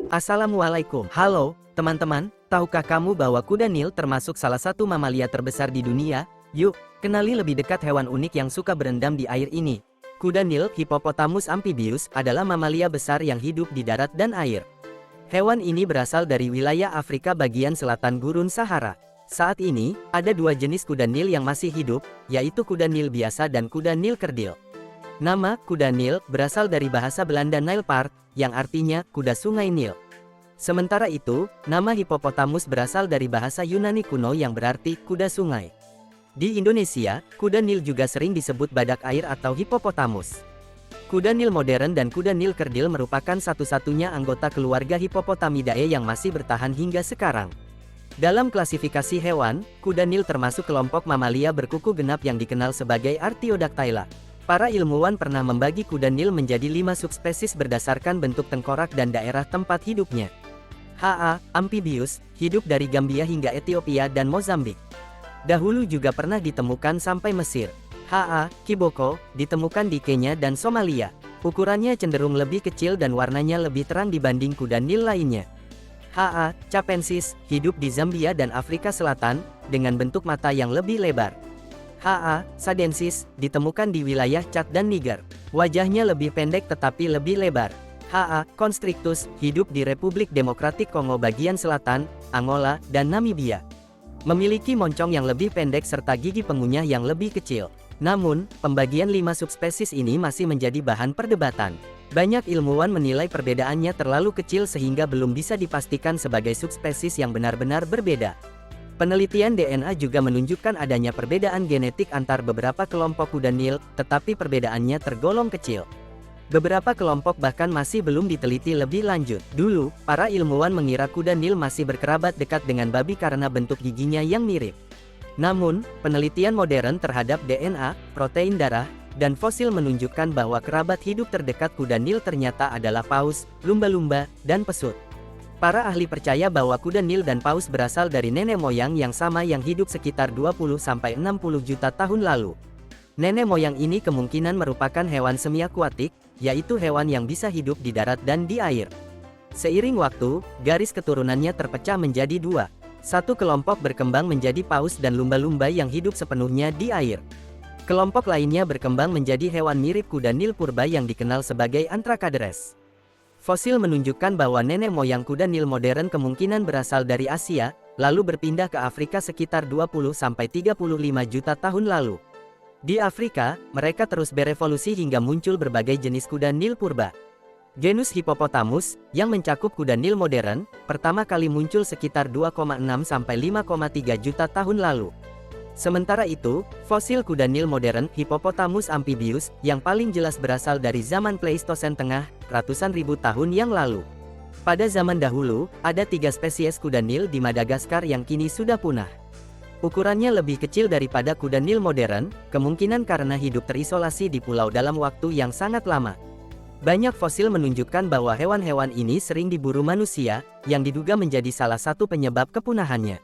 Assalamualaikum. Halo, teman-teman. Tahukah kamu bahwa kuda Nil termasuk salah satu mamalia terbesar di dunia? Yuk, kenali lebih dekat hewan unik yang suka berendam di air ini. Kuda Nil, Hippopotamus amphibius, adalah mamalia besar yang hidup di darat dan air. Hewan ini berasal dari wilayah Afrika bagian selatan Gurun Sahara. Saat ini, ada dua jenis kuda Nil yang masih hidup, yaitu kuda Nil biasa dan kuda Nil kerdil. Nama kuda Nil berasal dari bahasa Belanda Nijlpaard, yang artinya kuda sungai Nil. Sementara itu, nama Hippopotamus berasal dari bahasa Yunani kuno yang berarti kuda sungai. Di Indonesia, kuda Nil juga sering disebut badak air atau Hippopotamus. Kuda Nil modern dan kuda Nil kerdil merupakan satu-satunya anggota keluarga Hippopotamidae yang masih bertahan hingga sekarang. Dalam klasifikasi hewan, kuda Nil termasuk kelompok mamalia berkuku genap yang dikenal sebagai Artiodactyla. Para ilmuwan pernah membagi kuda Nil menjadi 5 subspesies berdasarkan bentuk tengkorak dan daerah tempat hidupnya. H.A. amphibius, hidup dari Gambia hingga Ethiopia dan Mozambik. Dahulu juga pernah ditemukan sampai Mesir. H.A. kiboko, ditemukan di Kenya dan Somalia. Ukurannya cenderung lebih kecil dan warnanya lebih terang dibanding kuda Nil lainnya. H.A. capensis, hidup di Zambia dan Afrika Selatan, dengan bentuk mata yang lebih lebar. H.A. sadensis, ditemukan di wilayah Chad dan Niger. Wajahnya lebih pendek tetapi lebih lebar. H.A. constrictus, hidup di Republik Demokratik Kongo bagian selatan, Angola, dan Namibia. Memiliki moncong yang lebih pendek serta gigi pengunyah yang lebih kecil. Namun, pembagian 5 subspesies ini masih menjadi bahan perdebatan. Banyak ilmuwan menilai perbedaannya terlalu kecil sehingga belum bisa dipastikan sebagai subspesies yang benar-benar berbeda. Penelitian DNA juga menunjukkan adanya perbedaan genetik antar beberapa kelompok kuda Nil, tetapi perbedaannya tergolong kecil. Beberapa kelompok bahkan masih belum diteliti lebih lanjut. Dulu, para ilmuwan mengira kuda Nil masih berkerabat dekat dengan babi karena bentuk giginya yang mirip. Namun, penelitian modern terhadap DNA, protein darah, dan fosil menunjukkan bahwa kerabat hidup terdekat kuda Nil ternyata adalah paus, lumba-lumba, dan pesut. Para ahli percaya bahwa kuda Nil dan paus berasal dari nenek moyang yang sama yang hidup sekitar 20-60 juta tahun lalu. Nenek moyang ini kemungkinan merupakan hewan semi-akuatik, yaitu hewan yang bisa hidup di darat dan di air. Seiring waktu, garis keturunannya terpecah menjadi dua. Satu kelompok berkembang menjadi paus dan lumba-lumba yang hidup sepenuhnya di air. Kelompok lainnya berkembang menjadi hewan mirip kuda Nil purba yang dikenal sebagai Anthracaderes. Fosil menunjukkan bahwa nenek moyang kuda Nil modern kemungkinan berasal dari Asia, lalu berpindah ke Afrika sekitar 20-35 juta tahun lalu. Di Afrika, mereka terus berevolusi hingga muncul berbagai jenis kuda Nil purba. Genus Hippopotamus, yang mencakup kuda Nil modern, pertama kali muncul sekitar 2,6-5,3 juta tahun lalu. Sementara itu, fosil kuda Nil modern, Hippopotamus amphibius, yang paling jelas berasal dari zaman Pleistosen Tengah, ratusan ribu tahun yang lalu. Pada zaman dahulu, ada 3 spesies kuda Nil di Madagaskar yang kini sudah punah. Ukurannya lebih kecil daripada kuda Nil modern, kemungkinan karena hidup terisolasi di pulau dalam waktu yang sangat lama. Banyak fosil menunjukkan bahwa hewan-hewan ini sering diburu manusia, yang diduga menjadi salah satu penyebab kepunahannya.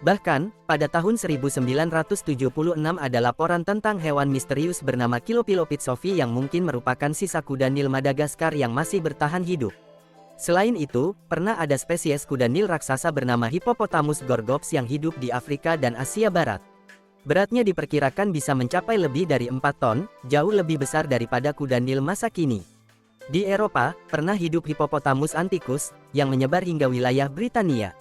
Bahkan, pada tahun 1976 ada laporan tentang hewan misterius bernama Kilopilopitsofi yang mungkin merupakan sisa kuda Nil Madagaskar yang masih bertahan hidup. Selain itu, pernah ada spesies kuda Nil raksasa bernama Hippopotamus gorgops yang hidup di Afrika dan Asia Barat. Beratnya diperkirakan bisa mencapai lebih dari 4 ton, jauh lebih besar daripada kuda Nil masa kini. Di Eropa, pernah hidup Hippopotamus antiquus, yang menyebar hingga wilayah Britania.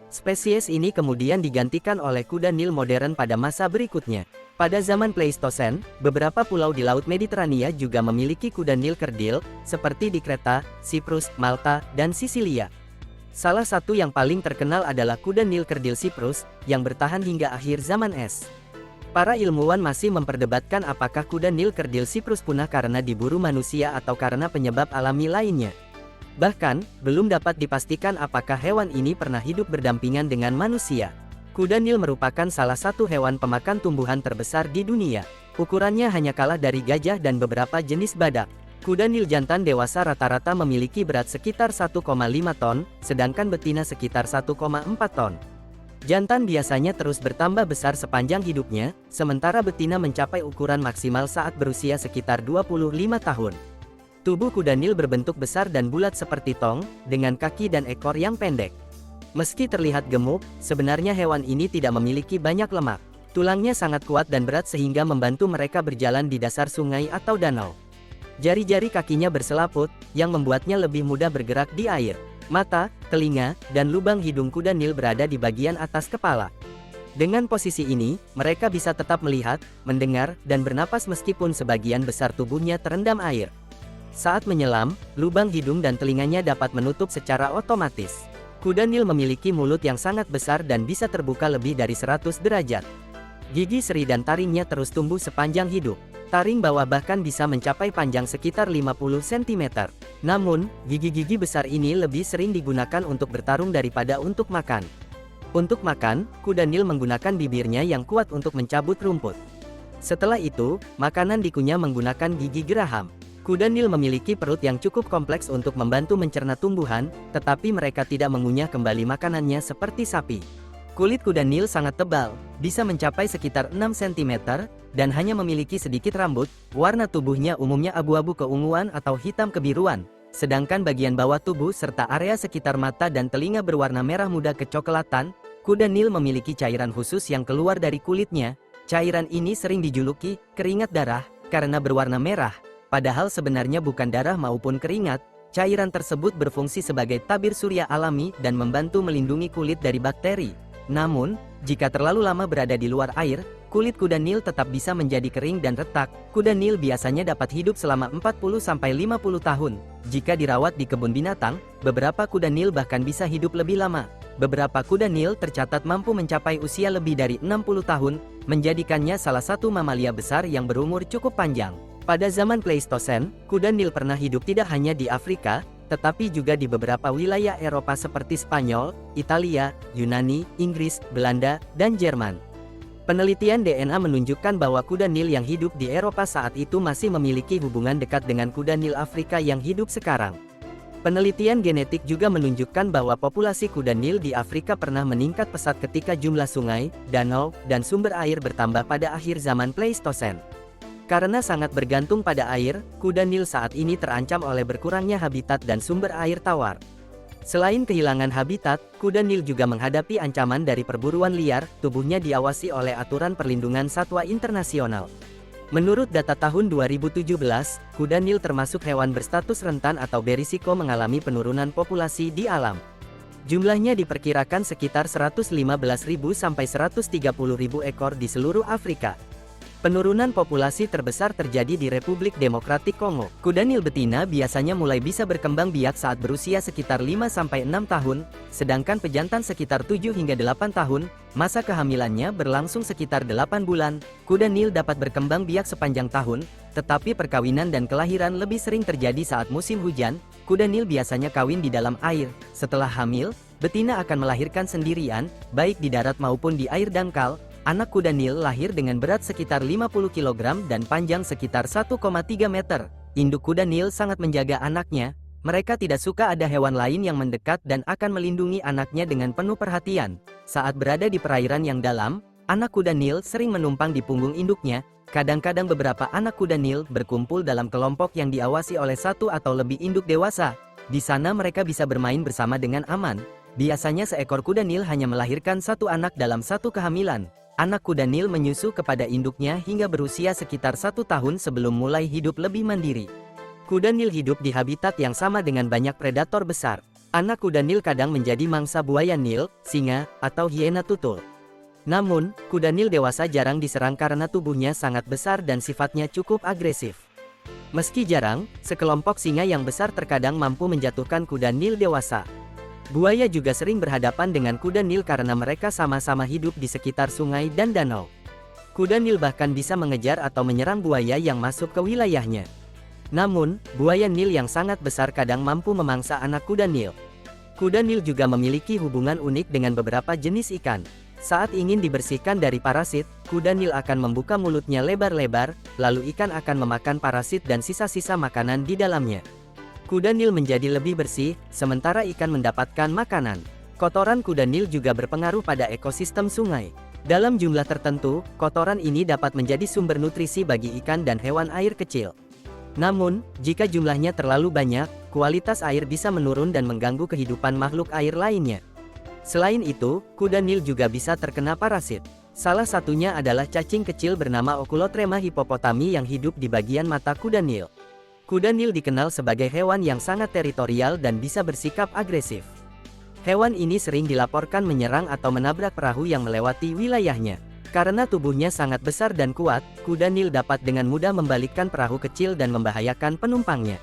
Spesies ini kemudian digantikan oleh kuda Nil modern pada masa berikutnya. Pada zaman Pleistosen, beberapa pulau di Laut Mediterania juga memiliki kuda Nil kerdil, seperti di Kreta, Siprus, Malta, dan Sisilia. Salah satu yang paling terkenal adalah kuda Nil kerdil Siprus, yang bertahan hingga akhir zaman es. Para ilmuwan masih memperdebatkan apakah kuda Nil kerdil Siprus punah karena diburu manusia atau karena penyebab alami lainnya. Bahkan, belum dapat dipastikan apakah hewan ini pernah hidup berdampingan dengan manusia. Kuda Nil merupakan salah satu hewan pemakan tumbuhan terbesar di dunia. Ukurannya hanya kalah dari gajah dan beberapa jenis badak. Kuda Nil jantan dewasa rata-rata memiliki berat sekitar 1,5 ton, sedangkan betina sekitar 1,4 ton. Jantan biasanya terus bertambah besar sepanjang hidupnya, sementara betina mencapai ukuran maksimal saat berusia sekitar 25 tahun. Tubuh kuda Nil berbentuk besar dan bulat seperti tong, dengan kaki dan ekor yang pendek. Meski terlihat gemuk, sebenarnya hewan ini tidak memiliki banyak lemak. Tulangnya sangat kuat dan berat sehingga membantu mereka berjalan di dasar sungai atau danau. Jari-jari kakinya berselaput, yang membuatnya lebih mudah bergerak di air. Mata, telinga, dan lubang hidung kuda Nil berada di bagian atas kepala. Dengan posisi ini, mereka bisa tetap melihat, mendengar, dan bernapas meskipun sebagian besar tubuhnya terendam air. Saat menyelam, lubang hidung dan telinganya dapat menutup secara otomatis. Kuda Nil memiliki mulut yang sangat besar dan bisa terbuka lebih dari 100 derajat. Gigi seri dan taringnya terus tumbuh sepanjang hidup. Taring bawah bahkan bisa mencapai panjang sekitar 50 cm. Namun, gigi-gigi besar ini lebih sering digunakan untuk bertarung daripada untuk makan. Untuk makan, kuda Nil menggunakan bibirnya yang kuat untuk mencabut rumput. Setelah itu, makanan dikunyah menggunakan gigi geraham. Kuda Nil memiliki perut yang cukup kompleks untuk membantu mencerna tumbuhan, tetapi mereka tidak mengunyah kembali makanannya seperti sapi. Kulit kuda Nil sangat tebal, bisa mencapai sekitar 6 cm, dan hanya memiliki sedikit rambut. Warna tubuhnya umumnya abu-abu keunguan atau hitam kebiruan, sedangkan bagian bawah tubuh serta area sekitar mata dan telinga berwarna merah muda kecoklatan. Kuda Nil memiliki cairan khusus yang keluar dari kulitnya. Cairan ini sering dijuluki keringat darah, karena berwarna merah. Padahal sebenarnya bukan darah maupun keringat. Cairan tersebut berfungsi sebagai tabir surya alami dan membantu melindungi kulit dari bakteri. Namun, jika terlalu lama berada di luar air, kulit kuda Nil tetap bisa menjadi kering dan retak. Kuda Nil biasanya dapat hidup selama 40-50 tahun. Jika dirawat di kebun binatang, beberapa kuda Nil bahkan bisa hidup lebih lama. Beberapa kuda Nil tercatat mampu mencapai usia lebih dari 60 tahun, menjadikannya salah satu mamalia besar yang berumur cukup panjang. Pada zaman Pleistosen, kuda Nil pernah hidup tidak hanya di Afrika, tetapi juga di beberapa wilayah Eropa seperti Spanyol, Italia, Yunani, Inggris, Belanda, dan Jerman. Penelitian DNA menunjukkan bahwa kuda Nil yang hidup di Eropa saat itu masih memiliki hubungan dekat dengan kuda Nil Afrika yang hidup sekarang. Penelitian genetik juga menunjukkan bahwa populasi kuda Nil di Afrika pernah meningkat pesat ketika jumlah sungai, danau, dan sumber air bertambah pada akhir zaman Pleistosen. Karena sangat bergantung pada air, kuda Nil saat ini terancam oleh berkurangnya habitat dan sumber air tawar. Selain kehilangan habitat, kuda Nil juga menghadapi ancaman dari perburuan liar. Tubuhnya diawasi oleh aturan perlindungan satwa internasional. Menurut data tahun 2017, kuda Nil termasuk hewan berstatus rentan atau berisiko mengalami penurunan populasi di alam. Jumlahnya diperkirakan sekitar 115.000 sampai 130.000 ekor di seluruh Afrika. Penurunan populasi terbesar terjadi di Republik Demokratik Kongo. Kuda Nil betina biasanya mulai bisa berkembang biak saat berusia sekitar 5-6 tahun, sedangkan pejantan sekitar 7 hingga 8 tahun. Masa kehamilannya berlangsung sekitar 8 bulan. Kuda Nil dapat berkembang biak sepanjang tahun, tetapi perkawinan dan kelahiran lebih sering terjadi saat musim hujan. Kuda Nil biasanya kawin di dalam air. Setelah hamil, betina akan melahirkan sendirian, baik di darat maupun di air dangkal. Anak kuda Nil lahir dengan berat sekitar 50 kg dan panjang sekitar 1,3 meter. Induk kuda Nil sangat menjaga anaknya. Mereka tidak suka ada hewan lain yang mendekat dan akan melindungi anaknya dengan penuh perhatian. Saat berada di perairan yang dalam, anak kuda Nil sering menumpang di punggung induknya. Kadang-kadang beberapa anak kuda Nil berkumpul dalam kelompok yang diawasi oleh satu atau lebih induk dewasa. Di sana mereka bisa bermain bersama dengan aman. Biasanya seekor kuda Nil hanya melahirkan satu anak dalam satu kehamilan. Anak kuda Nil menyusu kepada induknya hingga berusia sekitar 1 tahun sebelum mulai hidup lebih mandiri. Kuda Nil hidup di habitat yang sama dengan banyak predator besar. Anak kuda Nil kadang menjadi mangsa buaya Nil, singa, atau hiena tutul. Namun, kuda Nil dewasa jarang diserang karena tubuhnya sangat besar dan sifatnya cukup agresif. Meski jarang, sekelompok singa yang besar terkadang mampu menjatuhkan kuda Nil dewasa. Buaya juga sering berhadapan dengan kuda Nil karena mereka sama-sama hidup di sekitar sungai dan danau. Kuda Nil bahkan bisa mengejar atau menyerang buaya yang masuk ke wilayahnya. Namun, buaya Nil yang sangat besar kadang mampu memangsa anak kuda Nil. Kuda Nil juga memiliki hubungan unik dengan beberapa jenis ikan. Saat ingin dibersihkan dari parasit, kuda Nil akan membuka mulutnya lebar-lebar, lalu ikan akan memakan parasit dan sisa-sisa makanan di dalamnya. Kuda Nil menjadi lebih bersih, sementara ikan mendapatkan makanan. Kotoran kuda Nil juga berpengaruh pada ekosistem sungai. Dalam jumlah tertentu, kotoran ini dapat menjadi sumber nutrisi bagi ikan dan hewan air kecil. Namun, jika jumlahnya terlalu banyak, kualitas air bisa menurun dan mengganggu kehidupan makhluk air lainnya. Selain itu, kuda Nil juga bisa terkena parasit. Salah satunya adalah cacing kecil bernama Oculotrema hippopotami yang hidup di bagian mata kuda Nil. Kuda Nil dikenal sebagai hewan yang sangat teritorial dan bisa bersikap agresif. Hewan ini sering dilaporkan menyerang atau menabrak perahu yang melewati wilayahnya. Karena tubuhnya sangat besar dan kuat, kuda Nil dapat dengan mudah membalikkan perahu kecil dan membahayakan penumpangnya.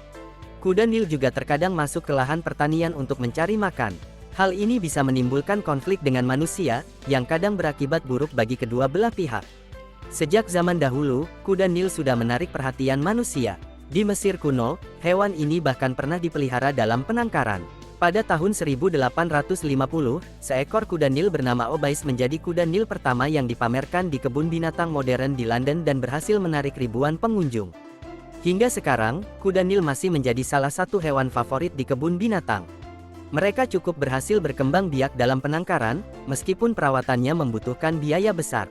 Kuda Nil juga terkadang masuk ke lahan pertanian untuk mencari makan. Hal ini bisa menimbulkan konflik dengan manusia, yang kadang berakibat buruk bagi kedua belah pihak. Sejak zaman dahulu, kuda Nil sudah menarik perhatian manusia. Di Mesir kuno, hewan ini bahkan pernah dipelihara dalam penangkaran. Pada tahun 1850, seekor kuda Nil bernama Obais menjadi kuda Nil pertama yang dipamerkan di kebun binatang modern di London dan berhasil menarik ribuan pengunjung. Hingga sekarang, kuda Nil masih menjadi salah satu hewan favorit di kebun binatang. Mereka cukup berhasil berkembang biak dalam penangkaran, meskipun perawatannya membutuhkan biaya besar.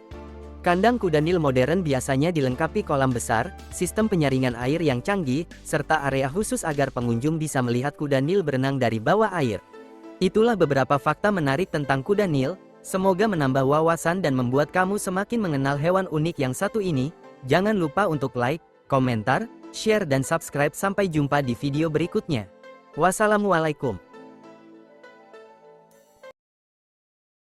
Kandang kuda Nil modern biasanya dilengkapi kolam besar, sistem penyaringan air yang canggih, serta area khusus agar pengunjung bisa melihat kuda Nil berenang dari bawah air. Itulah beberapa fakta menarik tentang kuda Nil, semoga menambah wawasan dan membuat kamu semakin mengenal hewan unik yang satu ini. Jangan lupa untuk like, komentar, share dan subscribe. Sampai jumpa di video berikutnya. Wassalamualaikum.